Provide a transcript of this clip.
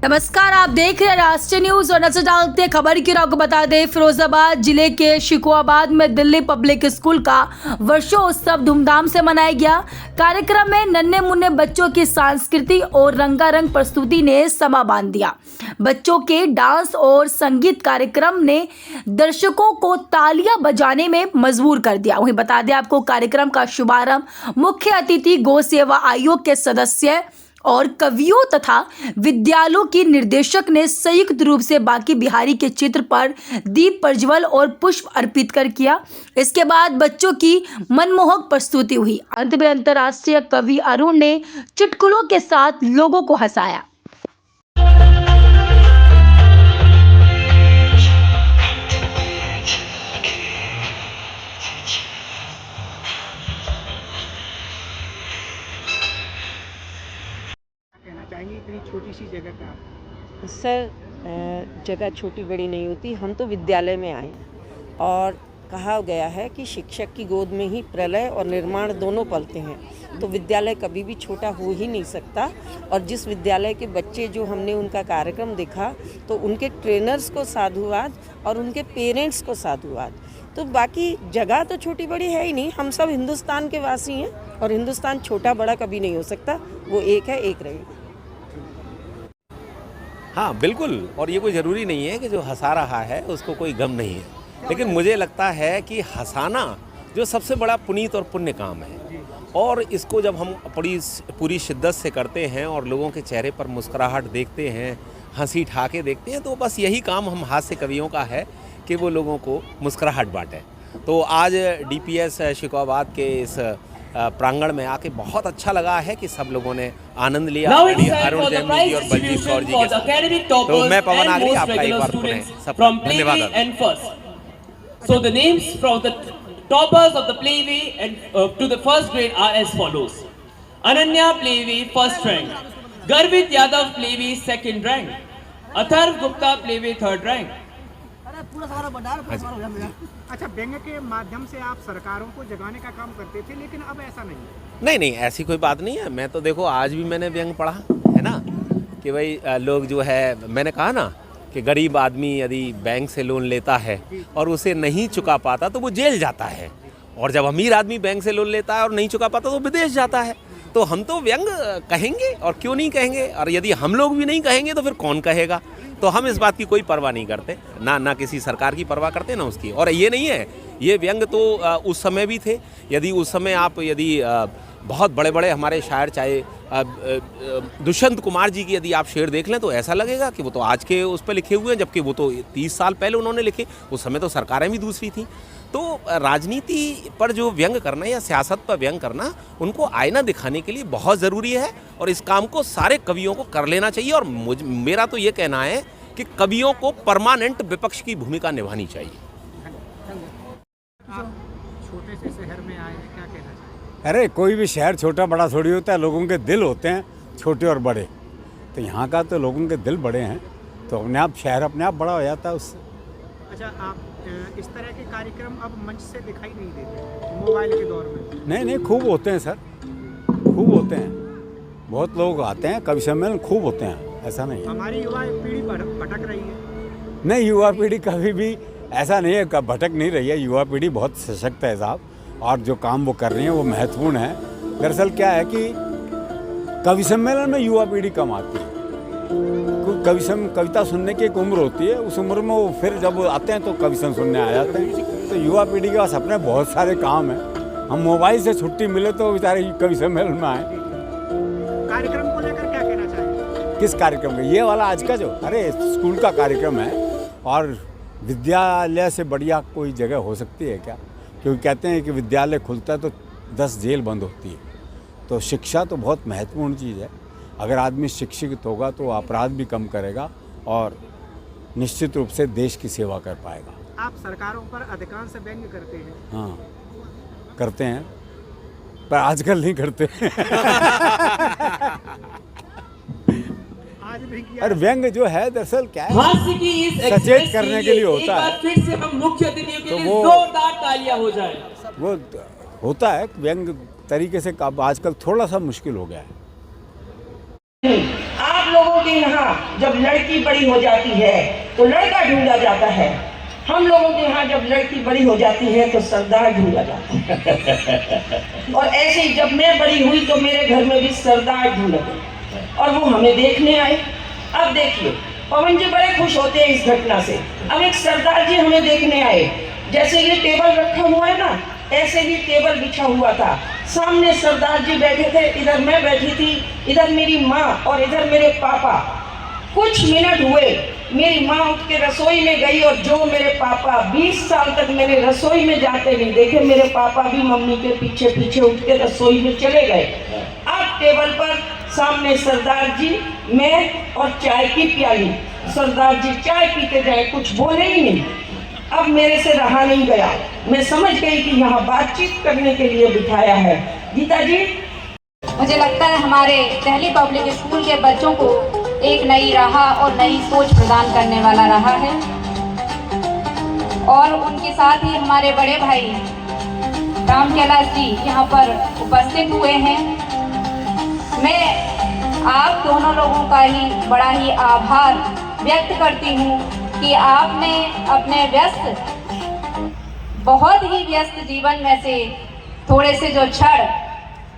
नमस्कार, आप देख रहे हैं राष्ट्रीय न्यूज और नजर डालते हैं खबर की। आपको बता दें, फिरोजाबाद जिले के शिकोहाबाद में दिल्ली पब्लिक स्कूल का वर्षोत्सव धूमधाम से मनाया गया। कार्यक्रम में नन्हे मुन्ने बच्चों की सांस्कृतिक और रंगारंग प्रस्तुति ने समा बांध दिया। बच्चों के डांस और संगीत कार्यक्रम ने दर्शकों को तालियां बजाने में मजबूर कर दिया। वहीं बता दें आपको, कार्यक्रम का शुभारंभ मुख्य अतिथि गौ सेवा आयोग के सदस्य और कवियों तथा विद्यालयों की निर्देशक ने संयुक्त रूप से बांके बिहारी के चित्र पर दीप प्रज्वल और पुष्प अर्पित कर किया। इसके बाद बच्चों की मनमोहक प्रस्तुति हुई। अंत में अंतर्राष्ट्रीय कवि अरुण ने चुटकुलों के साथ लोगों को हंसाया। चाहिए इतनी छोटी सी जगह का? सर, जगह छोटी बड़ी नहीं होती। हम तो विद्यालय में आए और कहा गया है कि शिक्षक की गोद में ही प्रलय और निर्माण दोनों पलते हैं, तो विद्यालय कभी भी छोटा हो ही नहीं सकता। और जिस विद्यालय के बच्चे जो हमने उनका कार्यक्रम देखा, तो उनके ट्रेनर्स को साधुवाद और उनके पेरेंट्स को साधुवाद। तो बाकी जगह तो छोटी बड़ी है ही नहीं, हम सब हिंदुस्तान के वासी हैं और हिंदुस्तान छोटा बड़ा कभी नहीं हो सकता, वो एक है, एक रहेगा। हाँ बिल्कुल, और ये कोई ज़रूरी नहीं है कि जो हंसा रहा है उसको कोई गम नहीं है, लेकिन मुझे लगता है कि हंसाना जो सबसे बड़ा पुनीत और पुण्य काम है, और इसको जब हम पूरी शिद्दत से करते हैं और लोगों के चेहरे पर मुस्कुराहट देखते हैं, हंसी ठाके देखते हैं, तो बस यही काम हम हास्य कवियों का है कि वो लोगों को मुस्कुराहट बांटें। तो आज डीपीएस शिकोहाबाद के इस प्रांगण में आके बहुत अच्छा लगा है कि सब लोगों ने आनंद लिया। अरुण जैन जी और बलजीत कौर जी के साथ। तो मैं पवन आगरी, आपका एक बार पुनः सबका धन्यवाद। So the names from the toppers of the Playvy and to the first grade are as follows: Ananya Playvy first rank, Garvit Yadav Playvy second rank, Atharv Gupta Playvy third rank. अच्छा, व्यंग के माध्यम से आप सरकारों को जगाने का काम करते थे, लेकिन अब ऐसा नहीं है। नहीं, ऐसी कोई बात नहीं है। मैं तो देखो, आज भी मैंने व्यंग पढ़ा है ना, कि भाई लोग जो है, मैंने कहा ना कि गरीब आदमी यदि बैंक से लोन लेता है और उसे नहीं चुका पाता तो वो जेल जाता है, और जब अमीर आदमी बैंक से लोन लेता है और नहीं चुका पाता तो विदेश जाता है। तो हम तो व्यंग कहेंगे, और क्यों नहीं कहेंगे, और यदि हम लोग भी नहीं कहेंगे तो फिर कौन कहेगा। तो हम इस बात की कोई परवाह नहीं करते, ना किसी सरकार की परवाह करते ना उसकी। और ये नहीं है, ये व्यंग तो उस समय भी थे। यदि उस समय आप बहुत बड़े बड़े हमारे शायर, चाहे दुष्यंत कुमार जी की यदि आप शेर देख लें तो ऐसा लगेगा कि वो तो आज के उस पर लिखे हुए हैं, जबकि वो तो 30 साल पहले उन्होंने लिखे। उस समय तो सरकारें भी दूसरी थी। तो राजनीति पर जो व्यंग करना या सियासत पर व्यंग करना, उनको आईना दिखाने के लिए बहुत ज़रूरी है, और इस काम को सारे कवियों को कर लेना चाहिए। और मेरा तो ये कहना है कि कवियों को परमानेंट विपक्ष की भूमिका निभानी चाहिए। आप छोटे से शहर में आए हैं, क्या कहना चाहिए? अरे कोई भी शहर छोटा बड़ा थोड़ी होता है, लोगों के दिल होते हैं छोटे और बड़े। तो यहाँ का तो लोगों के दिल बड़े हैं, तो अपने आप शहर अपने आप बड़ा हो जाता है उससे। अच्छा, आप इस तरह के कार्यक्रम अब मंच से दिखाई नहीं देते मोबाइल के दौर में? नहीं, खूब होते हैं सर, खूब होते हैं। बहुत लोग आते हैं, कवि सम्मेलन खूब होते हैं, ऐसा नहीं है। हमारी युवा पीढ़ी भटक रही है। नहीं, युवा पीढ़ी कभी भी ऐसा नहीं है, भटक नहीं रही है। युवा पीढ़ी बहुत सशक्त है साहब, और जो काम वो कर रही है वो महत्वपूर्ण है। दरअसल क्या है कि कवि सम्मेलन में युवा पीढ़ी कम आती है। कविता सुनने की एक उम्र होती है, उस उम्र में वो फिर जब आते हैं तो कवि सुनने आ जाते हैं। तो युवा पीढ़ी के पास अपने बहुत सारे काम हैं। हम मोबाइल से छुट्टी मिले तो बेचारे कवि सम्मेलन में आए। कार्यक्रम को लेकर क्या कहना चाहिए? किस कार्यक्रम का? ये वाला आज का जो स्कूल का कार्यक्रम है, और विद्यालय से बढ़िया कोई जगह हो सकती है क्या? क्योंकि कहते हैं कि विद्यालय खुलता है तो 10 जेल बंद होती है। तो शिक्षा तो बहुत महत्वपूर्ण चीज़ है। अगर आदमी शिक्षित होगा तो अपराध भी कम करेगा और निश्चित रूप से देश की सेवा कर पाएगा। आप सरकारों पर अधिकांश व्यंग करते हैं? हाँ, करते हैं, पर आजकल नहीं करते। आज भी किया। और व्यंग जो है दरअसल क्या है, सचेत करने के लिए होता है। फिर से हम मुख्य अतिथियों के तो लिए वो जोरदार तालियां हो जाए। वो होता है व्यंग तरीके से, आजकल थोड़ा सा मुश्किल हो गया है। आप लोगों के यहाँ जब लड़की बड़ी हो जाती है तो लड़का ढूंढा जाता है, हम लोगों के यहाँ जब लड़की बड़ी हो जाती है तो सरदार ढूंढा जाता है। और ऐसे ही जब मैं बड़ी हुई तो मेरे घर में भी सरदार ढूंढे और वो हमें देखने आए। अब देखिए पवन जी बड़े खुश होते हैं इस घटना से। अब एक सरदार जी हमें देखने आए, जैसे ये टेबल रखा हुआ है ना, ऐसे ही टेबल बिछा हुआ था, सामने सरदार जी बैठे थे, इधर मैं बैठी थी, इधर मेरी माँ और इधर मेरे पापा। कुछ मिनट हुए, मेरी माँ उठ के रसोई में गई और जो मेरे पापा 20 साल तक मैंने रसोई में जाते नहीं देखे, मेरे पापा भी मम्मी के पीछे पीछे उठ के रसोई में चले गए। अब टेबल पर सामने सरदार जी, मैं और चाय की प्याली। सरदार जी चाय पीते जाए, कुछ बोले ही नहीं। अब मेरे से रहा नहीं गया, मैं समझ गई कि यहाँ बातचीत करने के लिए बिठाया है। गीता जी, मुझे लगता है हमारे दिल्ली पब्लिक स्कूल के बच्चों को एक नई राह और नई सोच प्रदान करने वाला रहा है और उनके साथ ही हमारे बड़े भाई राम कैलाश जी यहाँ पर उपस्थित हुए हैं। मैं आप दोनों लोगों का ही बड़ा ही आभार व्यक्त करती हूँ कि आपने अपने बहुत ही व्यस्त जीवन में से थोड़े से जो क्षण